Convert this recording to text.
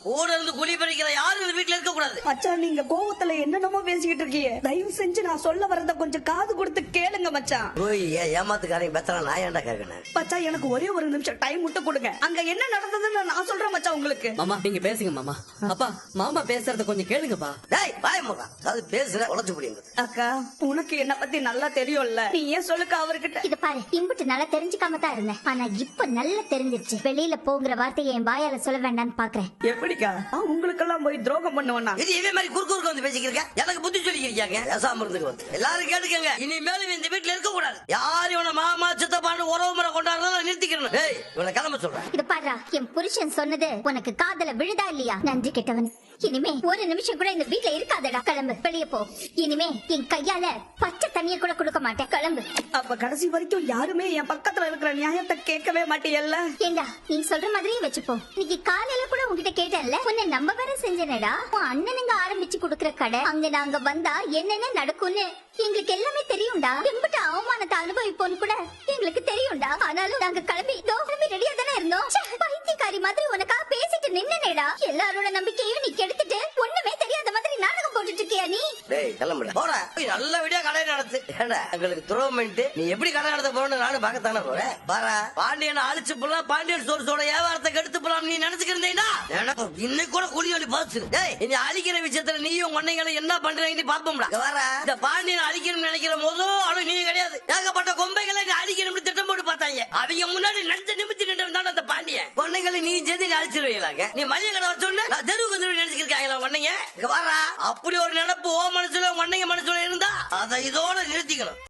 கூட இருந்து குழி பறிக்கிற யாரும் இந்த வீட்டுல இருக்க கூடாது. மச்சான் நீங்க கோவத்துல என்னென்னமோ பேசிக்கிட்டு இருக்கீங்க. தயவு செஞ்சு நான் சொல்ல வரத கொஞ்சம் காது கொடுத்து கேளுங்க மச்சான். ஓய் ஏமாத்துக்காரங்க பெத்தல நான் ஏன்டா கேட்கணும். மச்சான் எனக்கு ஒரே ஒரு நிமிஷம் டைம் மட்டும் கொடுங்க. அங்க என்ன நடந்ததுன்னு நான் சொல்றேன் மச்சான் உங்களுக்கு. மாமா நீங்க பேசுங்க மாமா. அப்பா மாமா பேசுறத கொஞ்சம் கேளுங்கப்பா. டேய் வாய மூடா. அது பேசுற உடைச்சு புடிங்க. அக்கா உனக்கு என்ன பத்தி நல்லா தெரியும்ல, நீ ஏன் சொல்லுக்கா அவர்கிட்ட. இது பாரு, இம்புட்டு நல்லா தெரிஞ்சுக்காம தான் இருந்தேன். ஆனா இப்ப நல்லா தெரிஞ்சிருச்சு. வெளியில போங்கிற வார்த்தையை என் வாயால சொல்ல வேண்டாம்னு பாக்குறேன். எப்படிக்கா உங்களுக்கெல்லாம் போய் துரோகம் பண்ணுவனா? இது இதே மாதிரி குறுக்கு வந்து பேசிக்கிறீங்க. எனக்கு புத்தி சொல்லிக்கிறீங்க. பேசாம இருந்துக்கு வந்து எல்லாரும் கேட்டுக்கங்க. இனிமேலும் இந்த வீட்டுல இருக்க கூடாது. யார் இவன மாமா சித்தப்பான்னு உறவு முறை கொண்டாடுறத நிறுத்திக்கிறணும். டேய் இவனை கிளம்ப சொல்றேன். இது பாரு, என் புருஷன் சொன்னது உனக்கு காதல விழுதா இல்லையா? நன்றி கெட்டவன். இனிமே ஒரு நிமிஷம் கூட இந்த வீட்டுல இருக்காதடா. கிளம்பு, வெளியே போ. இனிமே என் கையால பச்சை தண்ணிய கூட கொடுக்க மாட்டேன். கிளம்பு. அப்ப கடைசி வரைக்கும் யாருமே என் பக்கத்துல இருக்கிற நியாயத்தை கேட்கவே மாட்டீங்கல்ல? ஏண்டா நீ சொல்ற மாதிரியே வச்சுப்போ. இன்னைக்கு காலையில கூட உன்கிட்ட கேட்டேன்ல, உன்னை நம்ப வேற செஞ்சனடா. உன் அண்ணனுங்க ஆரம்பிச்சு குடுக்கற கடை அங்க நாங்க வந்தா என்னென்ன நடக்கும்னு எங்களுக்கு எல்லாமே தெரியும்டா. எம்பிட்ட அவமானத்தை அனுபவிப்போன்னு கூட எங்களுக்கு தெரியும்டா. ஆனாலும் நாங்க கிளம்பி ரெடியா தானே இருந்தோம். பைத்தியக்காரி மாதிரி உனக்கா பேசிட்டு நின்னேடா. எல்லாரோட நம்பிக்கையும் நீ கெடுத்துட்டு ஒண்ணுமே தெரியாத மாதிரி நாடகம் போட்டுட்டு இருக்கியா நீ? டேய் கிளம்புடா போடா. நல்ல விடியா கடை நடத்து. ஏண்டா எங்களுக்கு துரோகம் பண்ணிட்டு நீ எப்படி கடை நடத்த போறன்னு நானும் பார்க்கத்தானே போறேன். பாரா பாண்டியனை அழிச்சு போலாம், பாண்டியன் சோர்ஸோட வியாபாரத்தை கெடுத்து போலாம் நீ நினைச்சுக்கிறீங்கன்னா இன்னைக்கு கூட குழி வழி பாச்சு. டேய் இனி அழிக்கிற விஷயத்துல நீயும் உன்னைங்களும் என்ன பண்றீங்கன்னு பாப்போம்டா. வர இந்த பாண்டியனை அழிக்கணும்னு நினைக்கிற போதும் அவனுக்கு நீ கிடையாது. ஏகப்பட்ட கொம்பைகளை அழிக்கணும்னு திட்டம் போட்டு பார்த்தாங்க. அவங்க முன்னாடி நடிச்ச நிமித்தி நின்று அந்த பாண்டியன் பொண்ணுங்களை நீ சேர்த்து அழிச்சிருவீங்களாங்க. நீ மளிகை கடை வச்சோன்னு நான் தெருவுக்கு வந்து நினைச்சிருக்காங்களா உன்னைங்க. வர அப்படி ஒரு நினைப்பு ஓ மனசுல உன்னைங்க மனசுல இருந்தா அதை இதோட நிறுத்திக்கணும்.